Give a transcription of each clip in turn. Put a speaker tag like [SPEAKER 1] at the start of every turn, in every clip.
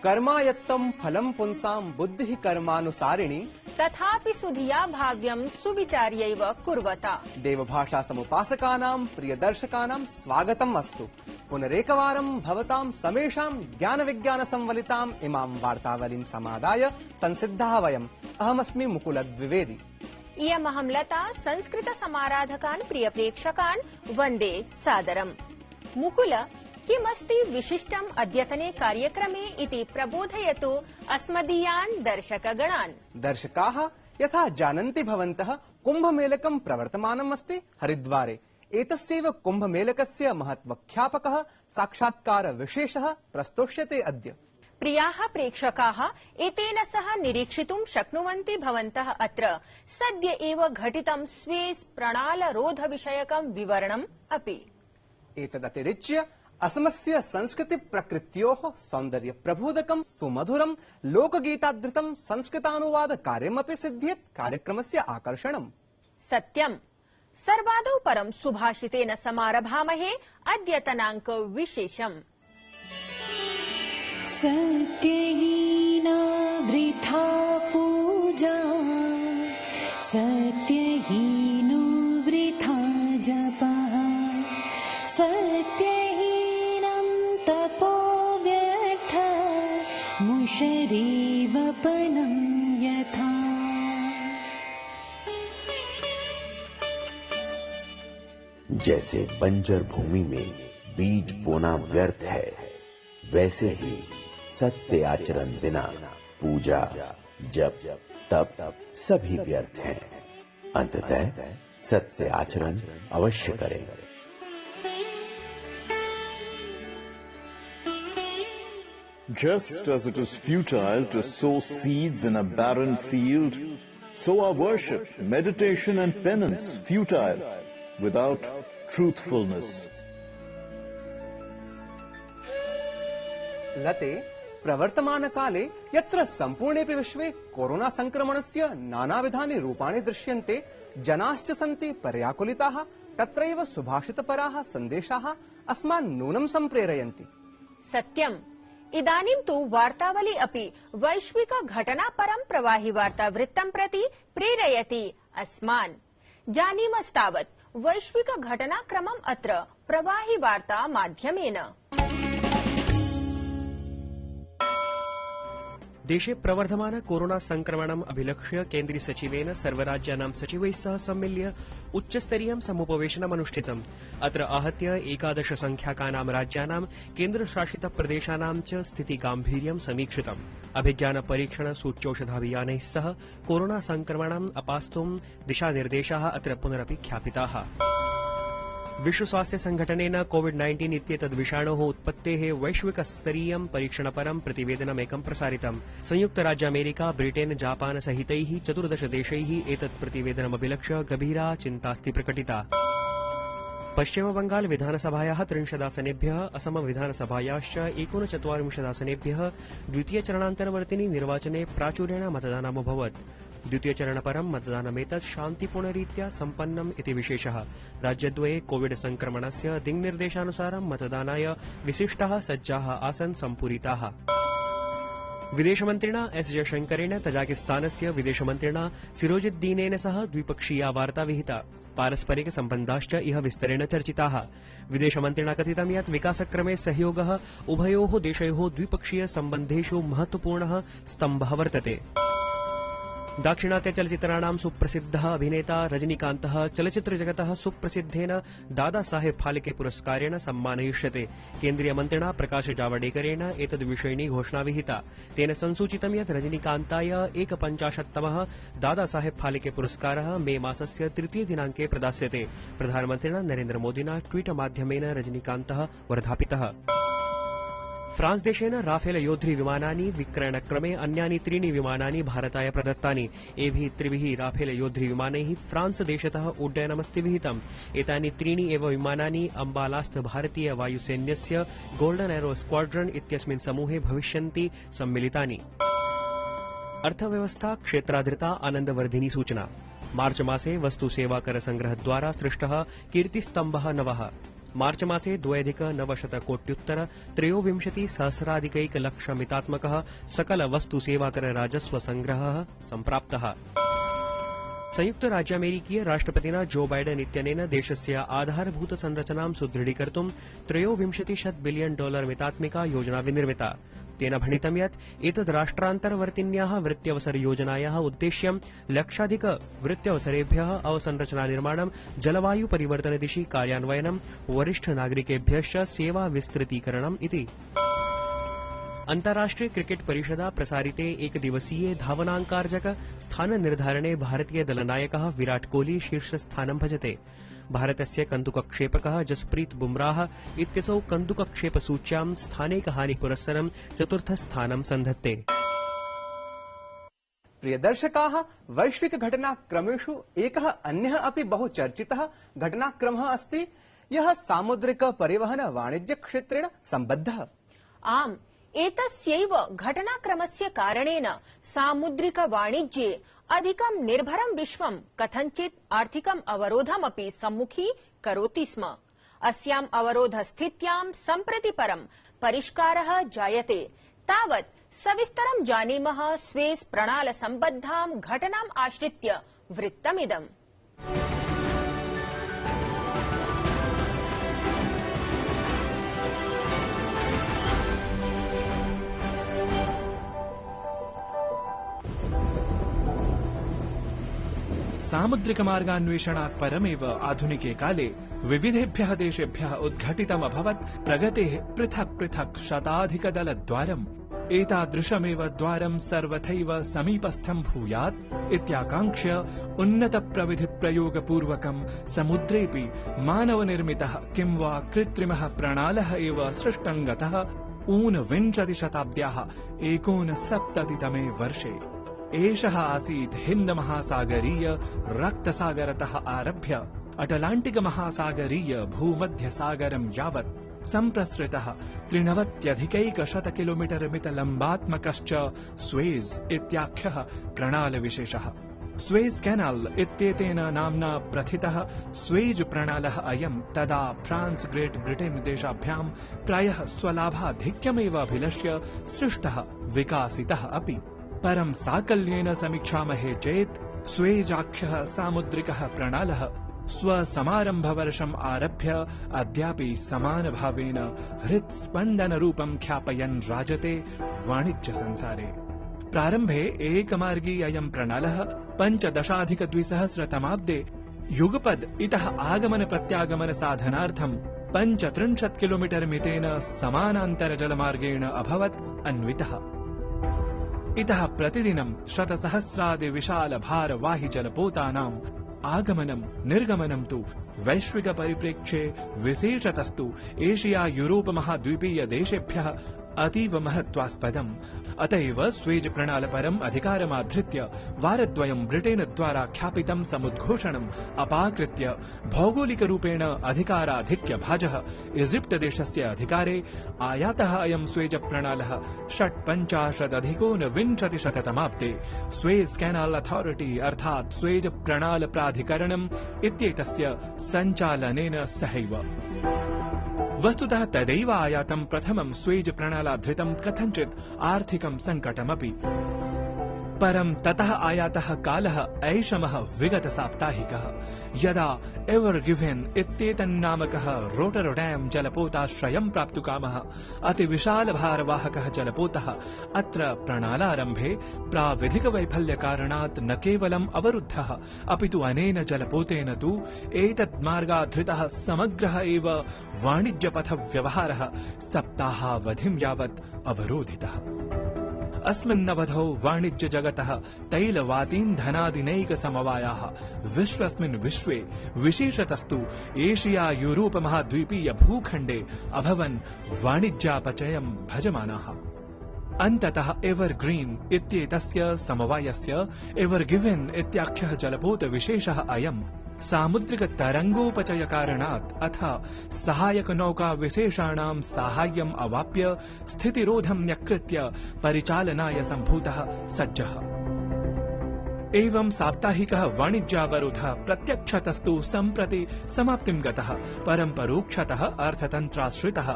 [SPEAKER 1] कर्मायत्तं फलं पुंसां बुद्धिः कर्मानुसारिणी
[SPEAKER 2] तथापि सुधिया भाव्यं सुविचार्यैव कुर्वता।
[SPEAKER 1] देवभाषा समुपासकानां प्रियदर्शकानां स्वागतम् अस्तु। पुनरेकवारं भवतां समेषां ज्ञान विज्ञान संवलिताम् इमां वार्तावलीं समादाय संसिद्धाः वयम्। अहमस्मि मुकुल द्विवेदी।
[SPEAKER 2] इयमहं लता संस्कृत समाराधकान् प्रिय प्रेक्षकान् वन्दे सादरम्। मुकुल, किमस्ति विशिष्टम् अद्यतने कार्यक्रमे इति प्रबोधयतु अस्मदीयान् दर्शकगणान्।
[SPEAKER 1] दर्शकाः यथा जानन्ति भवन्तः, कुम्भमेलकं प्रवर्तमानम् अस्ति हरिद्वारे। एतस्यैव कुम्भमेलकस्य महत्वख्यापकः साक्षात्कार विशेषः प्रस्तोष्यते अद्य।
[SPEAKER 2] प्रियाः प्रेक्षकाः, एतेन सह निरीक्षितुं शक्नुवन्ति भवन्तः अत्र सद्य एव घटितं स्वेस् प्रणालरोध विषयकं विवरणम् अपि।
[SPEAKER 1] एतदतिरिच्य असमस्य संस्कृति प्रकृत्योः सौन्दर्य प्रबोधकं सुमधुरं लोकगीताधृतं संस्कृतानुवाद कार्यमपि सिद्ध्येत् कार्यक्रमस्य आकर्षणम्।
[SPEAKER 2] सत्यम्। सर्वादौ परं सुभाषितेन समारभामहे अद्यतनाङ्क विशेषम्।
[SPEAKER 3] सत्यहीना वृथा पूजा, सत्यहीनो वृथा जपः, सत्यहीनं तपो व्यर्थ, मुषरीवपनं यथा।
[SPEAKER 4] जैसे बंजर भूमि में बीज बोना व्यर्थ है, वैसे ही सत्य आचरण बिना पूजा जप तप सभी व्यर्थ हैं। अंततः सत्य आचरण अवश्य करें।
[SPEAKER 5] Just as it is futile to sow seeds in a barren field, so are worship, meditation and penance futile without truthfulness.
[SPEAKER 1] लते प्रवर्तमान काले यत्र संपूर्णेऽपि विश्वे कोरोना संक्रमणस्य नानाविधानि रूपाणि दृश्यन्ते, जनाश्च सन्ति पर्याकुलिताः, तत्रैव सुभाषितपराः सन्देशाः अस्मान् नूनं सम्प्रेरयन्ति।
[SPEAKER 2] सत्यम्। इदानीं तु वार्तावली अपि वैश्विक घटनापरं प्रवाहि वार्तावृत्तं प्रति प्रेरयति अस्मान्। जानीमस्तावत् वैश्विक घटनाक्रमम् अत्र प्रवाहि वार्ता माध्यमेन।
[SPEAKER 6] देशे प्रवर्धमान कोरोना संक्रमणम् अभिलक्ष्य केन्द्रीय सचिवेन सर्वराज्यानां सचिवैः सह सम्मिल्य उच्चस्तरीयं समुपवेशनम् अनुष्ठितम्। अत्र आहत्य 11 संख्याकानां राज्यानां केन्द्रशासितप्रदेशानां च स्थितिगाम्भीर्यं समीक्षितम्। अभिज्ञान परीक्षण सूच्यौषधाभियानैः सह कोरोना संक्रमणम् अपास्तुं दिशानिर्देशाः अत्र पुनरपि ख्यापिताः। विश्व स्वास्थ्य संघटनेन कोविड-19 इत्येतद् विषाणोः उत्पत्तेः वैश्विकस्तरीयं परीक्षणपरं प्रतिवेदनमेकं प्रसारितम्। संयुक्तराज्यामेरिका, ब्रिटेन, जापान सहितैः 14 देशैः एतत् प्रतिवेदनमभिलक्ष्य गभीरा चिन्तास्ति प्रकटिता। पश्चिमबंगाल विधानसभायाः 30 आसनेभ्यः, असम विधानसभायाश्च 39 आसनेभ्यः द्वितीयचरणान्तर्वर्तिनि निर्वाचने प्राचुर्येण मतदानमभवत्। द्वितीयचरणपरं मतदानमेतत् शान्तिपूर्णरीत्या सम्पन्नम् इति विशेषः। राज्यद्वये कोविड संक्रमणस्य दिङ्निर्देशानुसारं मतदानाय विशिष्टाः सज्जाः आसन् सम्पूरिताः। विदेशमन्त्रिणा एस जयशंकरेण तजाकिस्तानस्य विदेशमन्त्रिणा सिरोजिद्दीनेन सह द्विपक्षीया वार्ता विहिता। पारस्परिक सम्बन्धाश्च इह विस्तरेण चर्चिताः। विदेशमन्त्रिणा कथितं यत् विकासक्रमे सहयोगः उभयोः देशयोः द्विपक्षीय सम्बन्धेषु महत्वपूर्णः स्तम्भः वर्तते। दाक्षिणात्य चलचित्राणां सुप्रसिद्धः अभिनेता रजनीकान्तः चलचित्रजगतः सुप्रसिद्धेन दादा साहेब फाल्के पुरस्कारेण सम्मानयिष्यते। केन्द्रीयमन्त्रिणा प्रकाश जावडेकरेण एतद्विषयिणी घोषणा विहिता। तेन संसूचितं यत् रजनीकान्ताय 51तमः दादा साहेब फाल्के पुरस्कारः मे मासस्य 3 दिनाङ्के प्रदास्यते। प्रधानमन्त्रिणा नरेन्द्रमोदिना ट्वीट माध्यमेन रजनीकान्तः वर्धापितः। फ्रांस देशेन राफेल योद्धि विमानानि विक्रयणक्रमे अन्यानि 3 विमानानि भारताय प्रदत्तानि। एभिः 3 राफेल योद्धि विमानैः फ्रांस देशतः उड्डयनमस्ति विहितम्। एतानि 3 एव विमानानि अम्बालास्थ भारतीय वायुसैन्यस्य गोल्डन एरो स्क्वाड्रन इत्यस्मिन् समूहे भविष्यन्ति सम्मिलितानि। अर्थव्यवस्था क्षेत्राधृता आनन्दवर्धिनी सूचना। मार्च मासे वस्तु सेवा कर संग्रहद्वारा सृष्टः कीर्तिस्तम्भः नवः। मार्च मासे 2,900,00,000,000 सकल वस्तु सेवाकर राजस्व संग्रहः सम्प्राप्तः। संयुक्त राज्यामेरिकीय राष्ट्रपतिना जो बाइडेन इत्यनेन देशस्य आधारभूत संरचनां सुदृढीकर्तुं $23 बिलियन मितात्मिका योजना विनिर्मिता। तेन भणितं यत् एतद् राष्ट्रान्तर्वर्तिन्याः वृत्त्यवसरयोजनायाः उद्देश्यं लक्षाधिक वृत्त्यवसरेभ्यः अवसंरचनानिर्माणं, जलवायु परिवर्तनदिशि कार्यान्वयनं, वरिष्ठ नागरिकेभ्यश्च सेवा विस्तृतीकरणम् इति। अन्ताराष्ट्रिय क्रिकेट परिषदा प्रसारिते एकदिवसीये धावनाङ्कार्जक स्थाननिर्धारणे भारतीय दलनायकः विराट कोहली शीर्षस्थानं भजते। भारतस्य कन्दुकक्षेपकः जसप्रीत बुमराह इत्यसौ कन्दुकक्षेपसूच्यां स्थानैकहानिपुरस्सरं चतुर्थस्थानं सन्धत्ते।
[SPEAKER 1] प्रियदर्शकाः, वैश्विकघटनाक्रमेषु एकः अन्यः अपि बहु चर्चितः घटनाक्रमः अस्ति, यः सामुद्रिक परिवहन वाणिज्यक्षेत्रेण सम्बद्धः।
[SPEAKER 2] आम्, एतस्यैव घटनाक्रमस्य कारणेन सामुद्रिक वाणिज्ये अधिकं निर्भरं विश्वं कथञ्चित् आर्थिकम् अवरोधमपि सम्मुखी करोति स्म। अस्याम् अवरोधस्थित्यां सम्प्रति परं परिष्कारः जायते। तावत् सविस्तरं जानीमः स्वेज प्रणाल सम्बद्धां घटनाम् आश्रित्य वृत्तमिदम्।
[SPEAKER 7] सामुद्रिक मार्गान्वेषणात् परमेव आधुनिके काले विविधेभ्यः देशेभ्यः उद्घटितमभवत् प्रगतेः पृथक् पृथक् शताधिकदलद्वारम्। एतादृशमेव द्वारं सर्वथैव समीपस्थं भूयात् इत्याकाङ्क्ष्य उन्नतप्रविधिप्रयोगपूर्वकं समुद्रेऽपि मानवनिर्मितः किं वा कृत्रिमः प्रणालः एव सृष्टं गतः ऊनविंशति शताब्द्याः 69तमे वर्षे। एषः आसीत् हिन्द महासागरीय रक्तसागरतः आरभ्य अटलाण्टिक महासागरीय भूमध्यसागरं यावत् सम्प्रसृतः 93 किलोमीटर मितलम्बात्मकश्च स्वेज इत्याख्यः प्रणालविशेषः। स्वेज कैनाल इत्येतेन नाम्ना प्रथितः स्वेज प्रणालः अयं तदा फ्रांस ग्रेट ब्रिटेन देशाभ्यां प्रायः स्वलाभाधिक्यमेव अभिलक्ष्य सृष्टः विकासितः अपि। परं साकल्येन समीक्षामहे चेत् स्वेजाख्यः सामुद्रिकः प्रणालः स्वसमारम्भवर्षम् आरभ्य अद्यापि समानभावेन हृत्स्पन्दनरूपं ख्यापयन् राजते वाणिज्यसंसारे। प्रारम्भे एकमार्गी अयं प्रणालः 15,200 युगपद् इतः आगमन प्रत्यागमन साधनार्थं 35 किलोमीटर मितेन समानान्तरजलमार्गेण अभवत् अन्वितः। इतः प्रतिदिनं शतसहस्रादि विशाल भारवाहि जलपोतानाम् आगमनं निर्गमनं तु वैश्विक परिप्रेक्ष्ये विशेषतस्तु एशिया यूरोप महाद्वीपीय देशेभ्यः अतीव महत्वास्पदम्। अतएव स्वेज प्रणालपरम् अधिकारमाधृत्य वारद्वयं ब्रिटेन द्वारा ख्यापितं समुद्घोषणम् अपाकृत्य भौगोलिकरूपेण अधिकाराधिक्य भाजः इजिप्ट देशस्य अधिकारे आयातः अयं स्वेज प्रणालः 56-ऊनविंशतिशततमाब्दे स्वेज कैनाल अथॉरिटी अर्थात् स्वेज प्रणाल प्राधिकरणम् इत्येतस्य सञ्चालनेन सहैव। वस्तुतः तदैव आयातं प्रथमं स्वेज प्रणालाधृतं कथञ्चित् आर्थिकं सङ्कटमपि। परं ततः आयातः कालः ऐषमः विगत साप्ताहिकः, यदा एवर् गिवेन् इत्येतन्नामकः रोटरडैम जलपोताश्रयं प्राप्तुकामः अतिविशाल भारवाहकः जलपोतः अत्र प्रणालारम्भे प्राविधिक वैफल्यकारणात् न केवलम् अवरुद्धः अपि तु अनेन जलपोतेन तु एतत् मार्गाधृतः समग्रः एव वाणिज्यपथ व्यवहारः सप्ताहावधिं यावत् अवरोधितः। अस्मिन्नवधौ वाणिज्य जगतः तैलवातीन्धनादिनैक समवायाः विश्वस्मिन् विश्वे विशेषतस्तु एशिया यूरोप महाद्वीपीय भूखण्डे अभवन् वाणिज्यापचयं भजमानाः। अन्ततः एवर्ग्रीन् इत्येतस्य समवायस्य एवर् गिवेन् इत्याख्यः जलपोत विशेषः अयम् सामुद्रिक तरंगोपचय कारणात् अथ सहायक नौका विशेषाणां साहाय्यम् अवाप्य स्थितिरोधं न्यकृत्य परिचालनाय सम्भूतः सज्जः। एवं साप्ताहिकः वाणिज्यावरोधः प्रत्यक्षतस्तु सम्प्रति समाप्तिं गतः, परं परोक्षतः अर्थतन्त्राश्रितः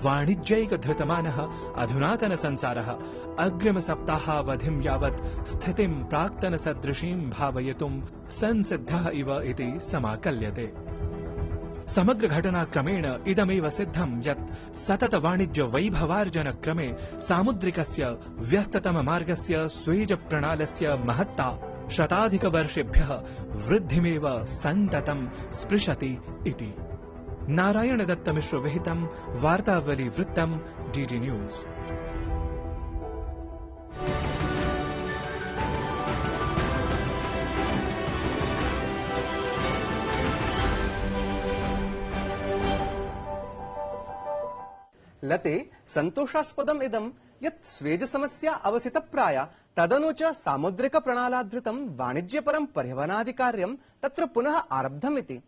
[SPEAKER 7] वाणिज्यैकधृतमानः अधुनातन संसारः अग्रिमसप्ताहावधिं यावत् स्थितिं प्राक्तनसदृशीं भावयितुं संसिद्धः इव इति समाकल्यते। समग्र घटनाक्रमेण इदमेव सिद्धं यत् सतत वाणिज्य वैभवार्जनक्रमे सामुद्रिकस्य व्यस्ततममार्गस्य स्वेज प्रणालस्य महत्ता शताधिकवर्षेभ्यः वृद्धिमेव सन्ततं स्पृशति इति। नारायणदत्तमिश्र विहितं वार्तावली वृत्तं डीडी न्यूज।
[SPEAKER 1] लते संतोषास्पदम् इदं यत् स्वेज समस्या अवसितप्राया, तदनु च सामुद्रिक प्रणालाधृतं वाणिज्यपरं परिवहनादिकार्यं तत्र पुनः आरब्धमिति।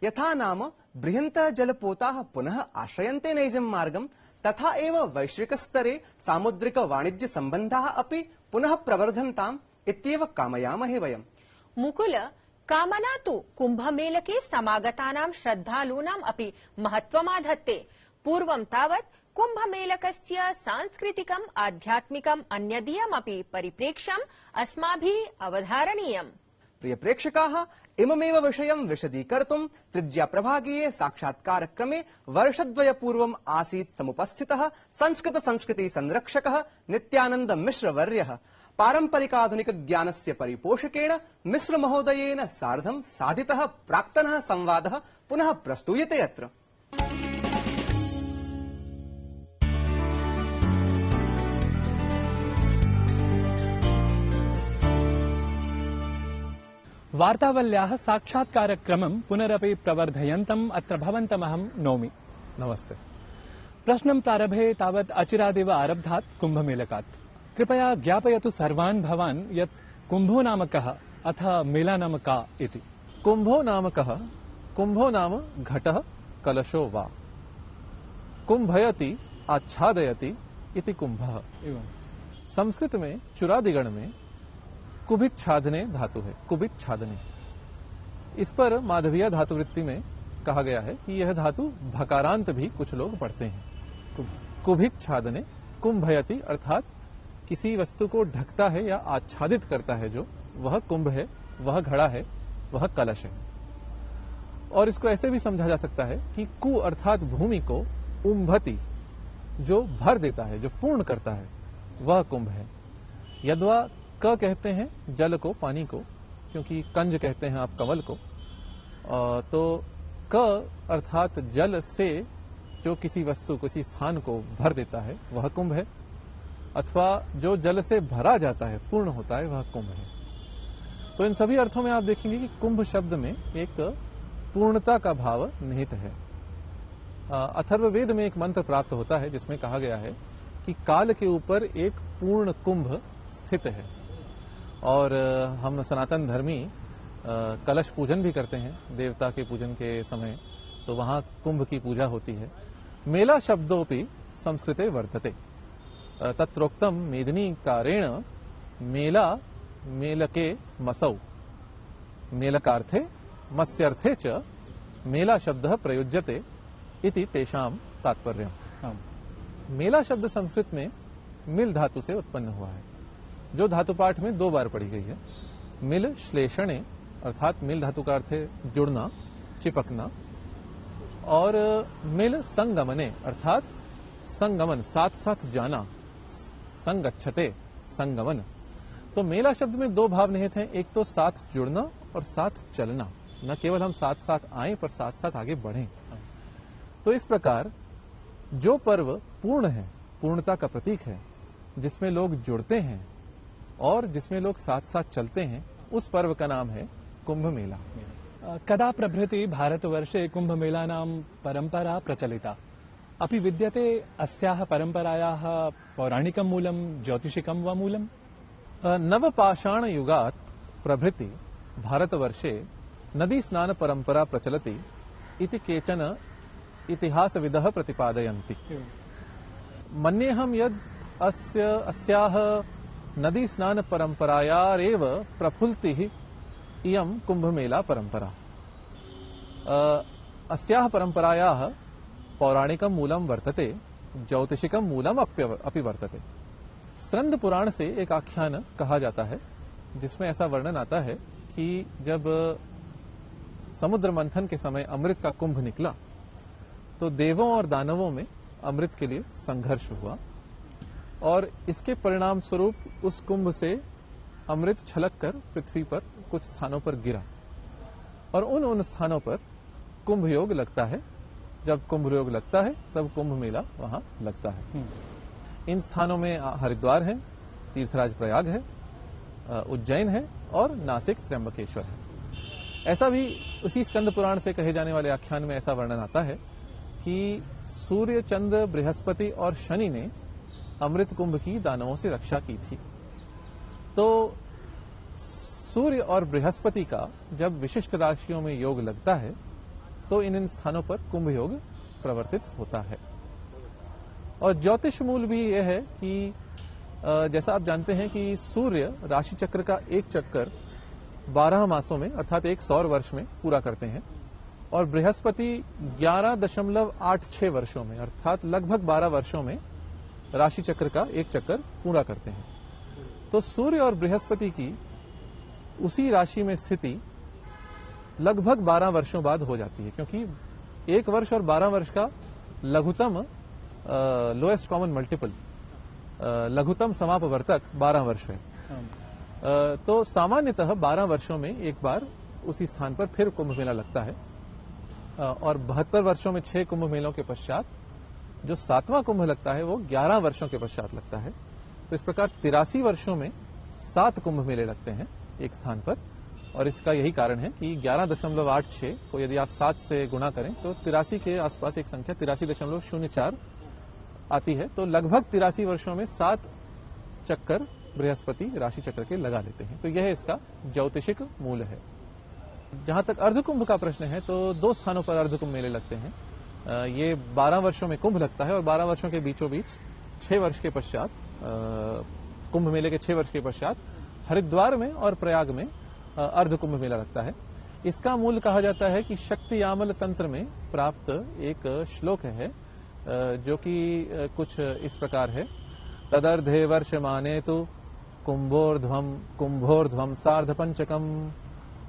[SPEAKER 1] यथा नाम बृहन्तः जलपोताः पुनः आश्रयन्ते नैजं मार्गं, तथा एव वैश्विकस्तरे सामुद्रिक वाणिज्य सम्बन्धाः अपि पुनः प्रवर्धन्ताम् इत्येव कामयामहे वयम्।
[SPEAKER 2] मुकुल, कामना तु कुम्भमेलके समागतानां श्रद्धालूनाम् अपि महत्त्वमाधत्ते। पूर्वं तावत् कुम्भमेलकस्य सांस्कृतिकम् आध्यात्मिकम् अन्यदीयमपि परिप्रेक्ष्यम् अस्माभिः अवधारणीयम्।
[SPEAKER 1] प्रिय प्रेक्षकाः, इममेव विषयं विशदीकर्तुं तृतीयप्रभागीये साक्षात्कारक्रमे वर्षद्वयपूर्वम् आसीत् समुपस्थितः संस्कृति संरक्षकः नित्यानन्द मिश्रवर्यः। पारम्परिकाधुनिकज्ञानस्य परिपोषकेण मिश्रमहोदयेन सार्धं साधितः प्राक्तनः संवादः पुनः प्रस्तूयते अत्र।
[SPEAKER 7] वार्तावल्याः साक्षात्कारक्रमं पुनरपि प्रवर्धयन्तम् अत्र भवन्तमहं नौमि।
[SPEAKER 8] नमस्ते।
[SPEAKER 7] प्रश्नं प्रारभे तावत् अचिरादेव आरब्धात् कुम्भमेलकात्। कृपया ज्ञापयतु सर्वान् भवान् यत् कुम्भो नाम कः अथ मेला नाम का इति।
[SPEAKER 8] कुम्भो नाम कः? कुम्भो नाम घटः कलशो वा। कुम्भयति आच्छादयति इति कुम्भः। संस्कृत में चुरादिगण में कुभिच्छादने धातु है। कुभिच्छादने, इस पर माधवीय धातुवृत्ति में कहा गया है कि यह धातु भकारांत भी कुछ लोग पढ़ते हैं। कुभिच्छादने, कुंभयति अर्थात किसी वस्तु को ढकता है या आच्छादित करता है, जो वह कुंभ है, वह घड़ा है, वह कलश है। और इसको ऐसे भी समझा जा सकता है कि कु अर्थात भूमि को उम्भति, जो भर देता है, जो पूर्ण करता है, वह कुंभ है। यद्वा क कहते हैं जल को, पानी को, क्योंकि कंज कहते हैं आप कमल को। तो क अर्थात जल से जो किसी वस्तु, किसी स्थान को भर देता है, वह कुंभ है। अथवा जो जल से भरा जाता है, पूर्ण होता है, वह कुंभ है। तो इन सभी अर्थों में आप देखेंगे कि कुंभ शब्द में एक पूर्णता का भाव निहित है। अथर्ववेद में एक मंत्र प्राप्त होता है जिसमें कहा गया है कि काल के ऊपर एक पूर्ण कुंभ स्थित है। और हम सनातन धर्मी कलश पूजन भी करते हैं देवता के पूजन के समय, तो वहां कुंभ की पूजा होती है। मेला शब्दोपि संस्कृते वर्तते, तत्रोक्तम मेदिनीकारेण मेला मेलके मसौ, मेलकार्थे मत्स्यर्थे च मेला शब्दः प्रयुज्यते इति तेषाम तात्पर्यम्। मेला शब्द संस्कृत में मिल धातु से उत्पन्न हुआ है, जो धातु पाठ में 2 बार पढ़ी गई है। मिल श्लेषणे अर्थात मिल धातु का अर्थ है जुड़ना, चिपकना, और मिल संगमने अर्थात संगमन, साथ साथ जाना, संगच्छते, संगमन। तो मेला शब्द में 2 भाव निहित हैं, एक तो साथ जुड़ना और साथ चलना, न केवल हम साथ साथ आए पर साथ साथ आगे बढ़ें। तो इस प्रकार जो पर्व पूर्ण है, पूर्णता का प्रतीक है, जिसमें लोग जुड़ते हैं और जिसमें लोग साथ साथ चलते हैं, उस पर्व का नाम है कुंभ मेला।
[SPEAKER 7] कदा प्रभृति भारतवर्षे कुंभ मेलानां परंपरा प्रचलिता? अपि विद्यते अस्याः परंपरायाः पौराणिकं मूलं, ज्योतिषिकं वा मूलम्?
[SPEAKER 8] नवपाषाण युगात् प्रभृति भारतवर्षे नदी स्नान परंपरा प्रचलति इति केचन इतिहासविदः प्रतिपादयन्ति। मन्येऽहं यद् अस्याः नदी स्नान परंपरायारेव प्रफुल्ति इयं कुंभ मेला परंपरा। अस्याः परंपरायाः पौराणिकं मूलं वर्तते, ज्योतिषिकं मूलम अपि वर्तते। स्कंद पुराण से एक आख्यान कहा जाता है जिसमें ऐसा वर्णन आता है कि जब समुद्र मंथन के समय अमृत का कुंभ निकला तो देवों और दानवों में अमृत के लिए संघर्ष हुआ और इसके परिणाम स्वरूप उस कुंभ से अमृत छलककर पृथ्वी पर कुछ स्थानों पर गिरा और उन स्थानों पर कुंभ योग लगता है। जब कुंभ योग लगता है तब कुंभ मेला वहां लगता है। इन स्थानों में हरिद्वार है, तीर्थराज प्रयाग है, उज्जैन है और नासिक त्र्यंबकेश्वर है। ऐसा भी उसी स्कंद पुराण से कहे जाने वाले आख्यान में ऐसा वर्णन आता है कि सूर्य, चंद्र, बृहस्पति और शनि ने अमृत कुंभ की दानवों से रक्षा की थी। तो सूर्य और बृहस्पति का जब विशिष्ट राशियों में योग लगता है तो इन स्थानों पर कुंभ योग प्रवर्तित होता है। और ज्योतिष मूल भी यह है कि जैसा आप जानते हैं कि सूर्य राशि चक्र का एक चक्कर 12 मासों में अर्थात एक सौर वर्ष में पूरा करते हैं और बृहस्पति 11.86 वर्षों में अर्थात लगभग 12 वर्षों में राशि चक्र का एक चक्कर पूरा करते हैं। तो सूर्य और बृहस्पति की उसी राशि में स्थिति लगभग 12 वर्षों बाद हो जाती है, क्योंकि एक वर्ष और 12 वर्ष का लघुतम लोएस्ट कॉमन मल्टीपल लघुतम समापवर्तक 12 वर्ष है। तो सामान्यतः 12 वर्षों में एक बार उसी स्थान पर फिर कुंभ मेला लगता है और 72 वर्षों में 6 कुंभ मेलों के पश्चात जो 7वां कुंभ लगता है वो 11 वर्षों के पश्चात लगता है। तो इस प्रकार 83 वर्षों में 7 कुंभ मेले लगते हैं एक स्थान पर और इसका यही कारण है कि 11.86 को यदि आप 7 से गुणा करें तो 83 के आसपास एक संख्या 83.04 आती है। तो लगभग 83 वर्षों में 7 चक्कर बृहस्पति राशि चक्र के लगा लेते हैं। तो यह इसका ज्योतिषिक मूल है। जहां तक अर्धकुंभ का प्रश्न है तो 2 स्थानों पर अर्धकुंभ मेले लगते हैं। ये 12 वर्षों में कुंभ लगता है और 12 वर्षों के बीचों बीच 6 वर्ष के पश्चात कुंभ मेले के 6 वर्ष के पश्चात हरिद्वार में और प्रयाग में अर्ध कुंभ मेला लगता है। इसका मूल कहा जाता है कि शक्ति यामल तंत्र में प्राप्त एक श्लोक है जो कि कुछ इस प्रकार है। तदर्धे वर्ष माने तो कुंभोर्ध्वम सार्ध पंचकम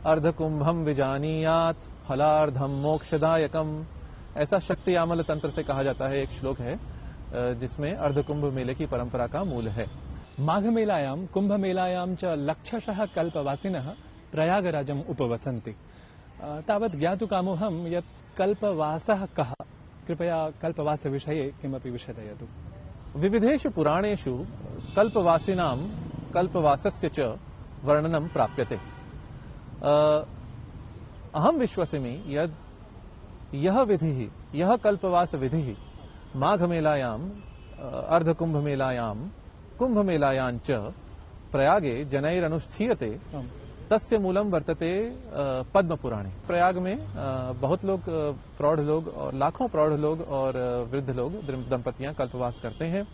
[SPEAKER 8] अर्ध कुंभम विजानीयात फलार्धम मोक्षदायकम। ऐसा शक्ति यामल तंत्र से कहा जाता है। एक श्लोक है जिसमें अर्ध कुंभ मेले की परंपरा का मूल है।
[SPEAKER 7] माघ मेलायां कुंभ मेलायां च लक्षशः कल्पवासिनः प्रयागराजम् उपवसन्ति। तावत् ज्ञातुकामोऽहं यत् कल्पवासः कः, कृपया कल्पवासविषये किमपि विशदयतु।
[SPEAKER 8] विविधेषु पुराणेषु कल्पवासिनां कल्पवासस्य च वर्णनं प्राप्यते। अहं विश्वसिमि यत् यह विधिः, यह कल्पवास विधिः माघ मेलायां अर्ध कुंभ मेलायां कुंभ मेलायां च प्रयागे जनैरनुष्ठीयते तस्य मूलम वर्तते पद्म पुराणे। प्रयाग में बहुत लोग प्रौढ़ लोग और लाखों प्रौढ़ लोग और वृद्ध लोग दंपतियां कल्पवास करते हैं।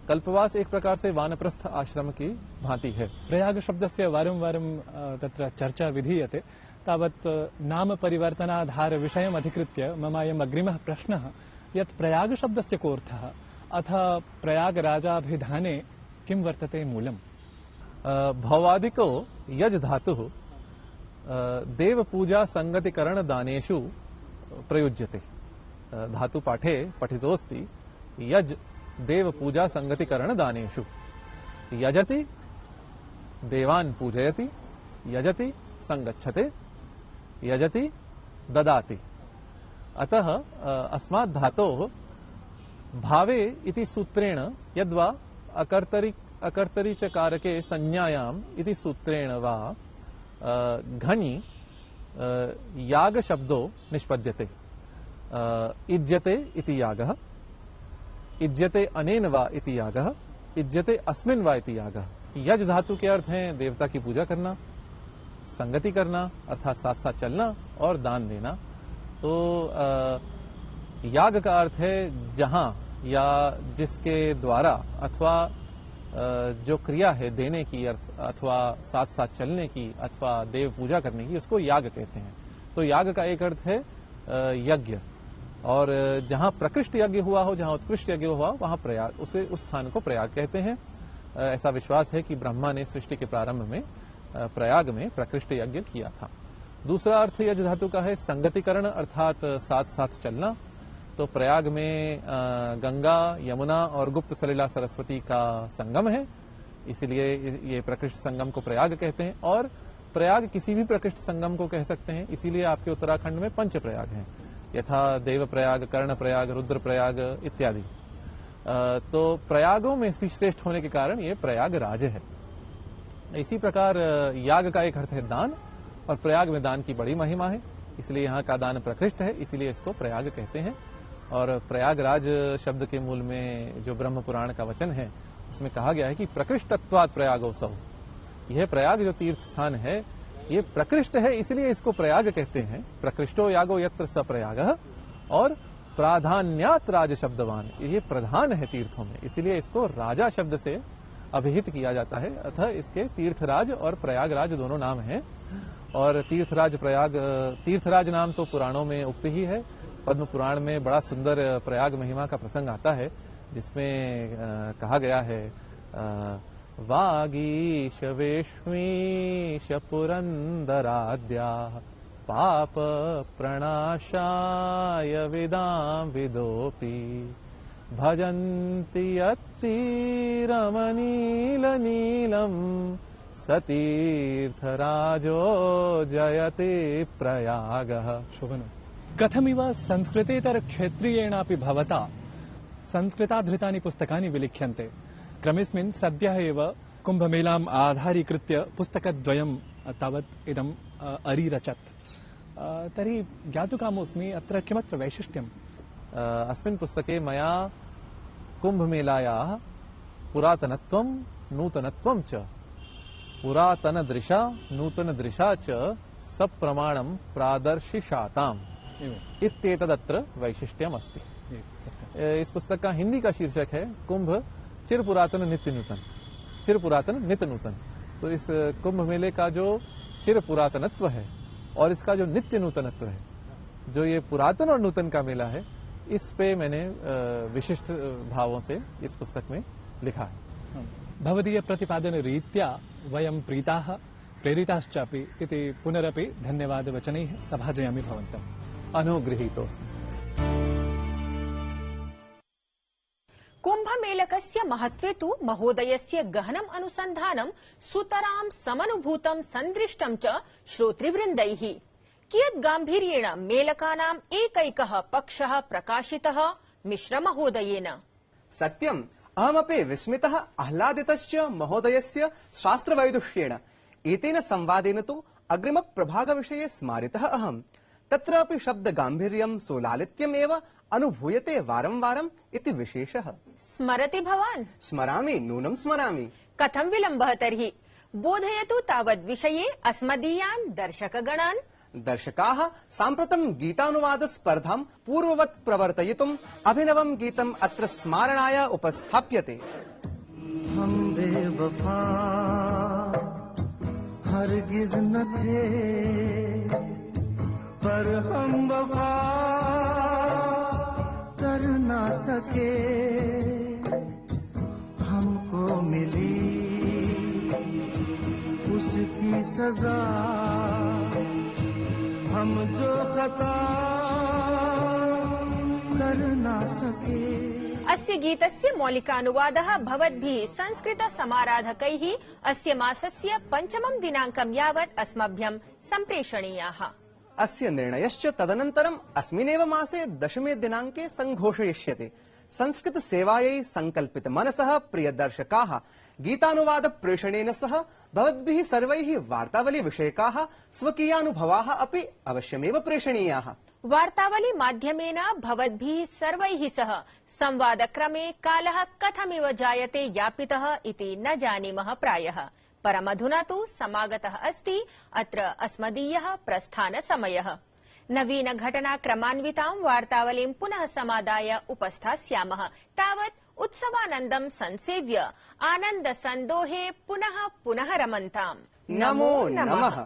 [SPEAKER 8] कल्पवास एक प्रकार से वानप्रस्थ आश्रम की भांति है।
[SPEAKER 7] प्रयाग शब्दस्य वारं वारं तत्र चर्चा विधीयते। तावत् नाम परिवर्तनाधार विषयम् अधिकृत्य मम अयम् अग्रिमः प्रश्नः यत् प्रयाग शब्दस्य कोऽर्थः अथ प्रयाग राजाभिधाने किं वर्तते मूलम्?
[SPEAKER 8] भवादिको यज धातुः देव पूजा संगतिकरण दानेषु प्रयुज्यते। धातु पाठे पठितोऽस्ति यज देव पूजा संगतिकरण दानेषु। यजति देवान् पूजयति, यजति संगच्छते, यजति ददाति। अतः अस्मात् धातोः भावे इति सूत्रेण यद्वा अकर्तरि च कारके संज्ञायाम् इति सूत्रेण वा घञि याग शब्दो निष्पद्यते। इज्यते इति यागः, इज्यते अनेन वा इति यागः, इज्यते अस्मिन् वा इति यागः। यज धातु के अर्थ हैं देवता की पूजा करना, संगति करना अर्थात साथ साथ चलना और दान देना। तो याग का अर्थ है जहां या जिसके द्वारा अथवा जो क्रिया है देने की अथवा साथ साथ चलने की अथवा देव पूजा करने की, उसको याग कहते हैं। तो याग का एक अर्थ है यज्ञ, और जहां प्रकृष्ट यज्ञ हुआ हो, जहां उत्कृष्ट यज्ञ हुआ हो, वहां प्रयाग, उस स्थान को प्रयाग कहते हैं। ऐसा विश्वास है कि ब्रह्मा ने सृष्टि के प्रारंभ में प्रयाग में प्रकृष्ट यज्ञ किया था। दूसरा अर्थ यज धातु का है संगतिकरण, अर्थात साथ साथ चलना। तो प्रयाग में गंगा, यमुना और गुप्त सलिला सरस्वती का संगम है, इसीलिए ये प्रकृष्ट संगम को प्रयाग कहते हैं। और प्रयाग किसी भी प्रकृष्ट संगम को कह सकते हैं, इसीलिए आपके उत्तराखंड में 5 प्रयाग हैं, यथा देव प्रयाग, कर्ण प्रयाग, रुद्र प्रयाग इत्यादि। तो प्रयागों में भी श्रेष्ठ होने के कारण ये प्रयाग राज है। इसी प्रकार याग का एक अर्थ है दान, और प्रयाग में दान की बड़ी महिमा है, इसलिए यहाँ का दान प्रकृष्ट है, इसीलिए इसको प्रयाग कहते हैं। और प्रयागराज शब्द के मूल में जो ब्रह्म पुराण का वचन है, उसमें कहा गया है कि प्रकृष्टत्वात् प्रयागोत्सव। यह प्रयाग जो तीर्थ स्थान है, ये प्रकृष्ट है, इसलिए इसको प्रयाग कहते हैं। प्रकृष्टो यागो यत्र स प्रयागः, और प्राधान्यात् राज शब्दवान, ये प्रधान है तीर्थों में, इसलिए इसको राजा शब्द से अभिहित किया जाता है। अतः इसके तीर्थराज और प्रयागराज दोनों नाम हैं। और तीर्थराज प्रयाग, तीर्थराज नाम तो पुराणों में उक्त ही है। पद्म पुराण में बड़ा सुंदर प्रयाग महिमा का प्रसंग आता है, जिसमें कहा गया है वागीश वेश्मीश पुरंदराद्या पाप प्रणाशाय विदां विदोपि भजन्ति यत्तीरमनील नीलम सतीर्थराजो जयते प्रयागः।
[SPEAKER 7] शोभनम्। कथमिव संस्कृतेतर क्षेत्रीयेणापि भवता संस्कृताधृतानि पुस्तकानि विलिख्यन्ते। क्रमेऽस्मिन् सद्यः एव कुम्भमेलाम् आधारीकृत्य पुस्तकद्वयं तावत् इदम् अरिरचत्। तर्हि ज्ञातुकामोऽस्मि अत्र किमत्र वैशिष्ट्यम्?
[SPEAKER 8] अस्मिन् पुस्तके मया कुम्भमेलायाः पुरातनत्वं नूतनत्वं च, पुरातनदृशा नूतनदृशा च सप्रमाणं प्रादर्शिषाताम् इत्येतदत्र वैशिष्ट्यम् अस्ति। इस पुस्तक का हिंदी का शीर्षक है कुंभ चिर पुरातन नित्य नूतन, चिर पुरातन नित्य नूतन। तो इस कुंभ मेले का जो चिर पुरातनत्व है और इसका जो नित्य नूतनत्व है, जो ये पुरातन और नूतन का मेला है, इस पे मैंने विशिष्ट भावों से इस पुस्तक में लिखा है।
[SPEAKER 7] भवदीय प्रतिपादन रीत्या वयं प्रीताः प्रेरिताश्चापि इति पुनरपि धन्यवाद वचनैः सभाजयामि भवन्तम्।
[SPEAKER 8] अनुगृहीतोऽस्मि।
[SPEAKER 2] कुम्भमेलकस्य महत्त्वे तु महोदयस्य गहनम् अनुसन्धानं सुतरां समनुभूतं सन्दृष्टं च श्रोतृवृन्दैः। कियत् गाम्भीर्येण मेलकानाम् एकैकः पक्षः प्रकाशितः मिश्रमहोदयेन।
[SPEAKER 1] सत्यम्, अहमपि विस्मितः आह्लादितश्च महोदयस्य शास्त्रवैदुष्येण। एतेन संवादेन तु अग्रिमप्रभागविषये स्मारितः अहम्। तत्रापि शब्दगाम्भीर्यं सोलालित्यमेव अनुभूयते वारं वारम् इति विशेषः।
[SPEAKER 2] स्मरति भवान्?
[SPEAKER 1] स्मरामि, नूनं स्मरामि।
[SPEAKER 2] कथं विलम्बः तर्हि? बोधयतु तावद् विषये अस्मदीयान् दर्शकगणान्।
[SPEAKER 1] दर्शकाः साम्प्रतं गीतानुवादस्पर्धां पूर्ववत् प्रवर्तयितुम् अभिनवं गीतम् अत्र स्मारणाय उपस्थाप्यते।
[SPEAKER 9] हम बेवफा हरगिज न थे, पर हम वफा कर ना सके। हमको मिली उसकी सजा, हम जो खता कर ना सके।
[SPEAKER 2] अस्य गीतस्य मौलिकानुवादः भवद्भिः संस्कृतसमाराधकैः अस्य मासस्य 5 दिनाङ्कं यावत् अस्मभ्यं सम्प्रेषणीयाः।
[SPEAKER 1] अस्य निर्णयश्च तदनन्तरम् अस्मिन्नेव मासे 10 दिनाङ्के सङ्घोषयिष्यते। संस्कृतसेवायै सङ्कल्पितमनसः प्रियदर्शकाः गीतानुवादप्रेषणेन सह भवद्भिः सर्वैः वार्तावलीविषयकाः स्वकीयानुभवाः अपि अवश्यमेव प्रेषणीयाः।
[SPEAKER 2] वार्तावली माध्यमेन भवद्भिः सर्वैः सह संवादक्रमे कालः कथमिव जायते यापितः इति न जानीमः प्रायः। परमधुना तु समागतः अस्ति अत्र अस्मदीयः प्रस्थानसमयः। नवीन घटनाक्रमान्वितां वार्तावलीं पुनः समादाय उपस्थास्यामः। तावत् उत्सवानन्दं संसेव्य आनन्द सन्दोहे पुनः पुनः रमन्ताम्।
[SPEAKER 1] नमो नमः।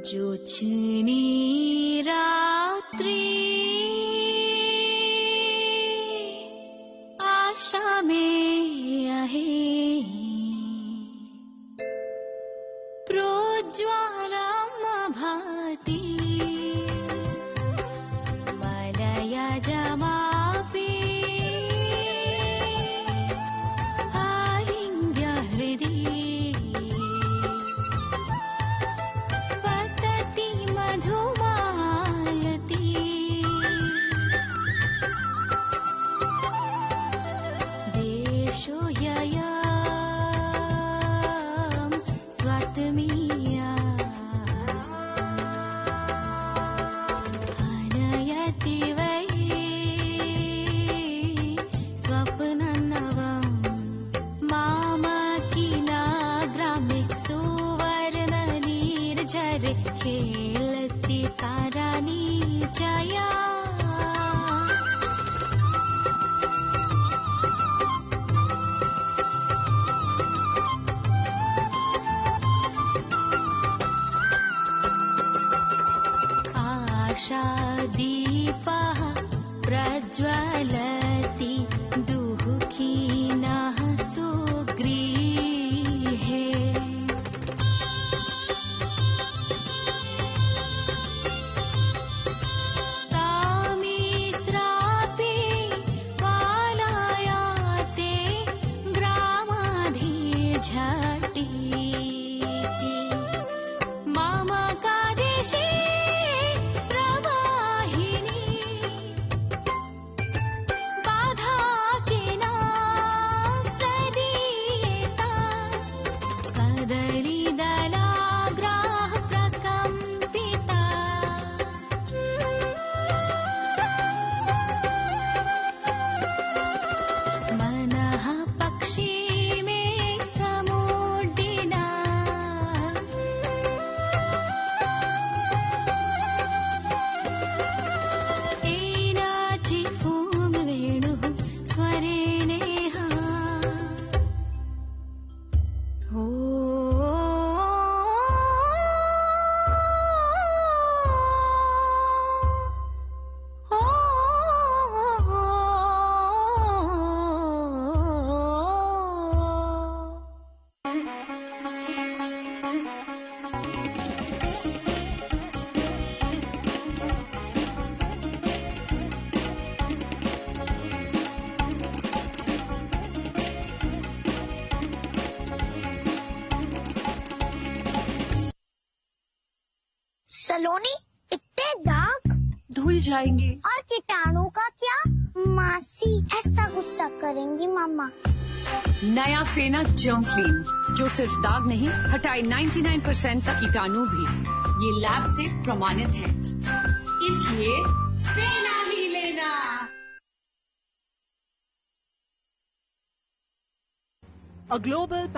[SPEAKER 3] जोछनी रात्रि आशा में आहे प्रोज्वाला भाती मलया जमापी आलिंग्य हृदय खेलती तारानी जया आशा दीपः प्रज्वलति दुःखिनः सुगृहे
[SPEAKER 10] सलोनी, इतने दाग
[SPEAKER 11] धुल जाएंगे।
[SPEAKER 10] और कीटाणु का क्या? मासी ऐसा गुस्सा करेंगी मम्मा।
[SPEAKER 11] नया फेना जर्म क्लीन जो सिर्फ दाग नहीं हटाए 99% तक कीटाणु भी। ये लैब से प्रमाणित है, इसलिए फेना ही लेना।
[SPEAKER 12] A global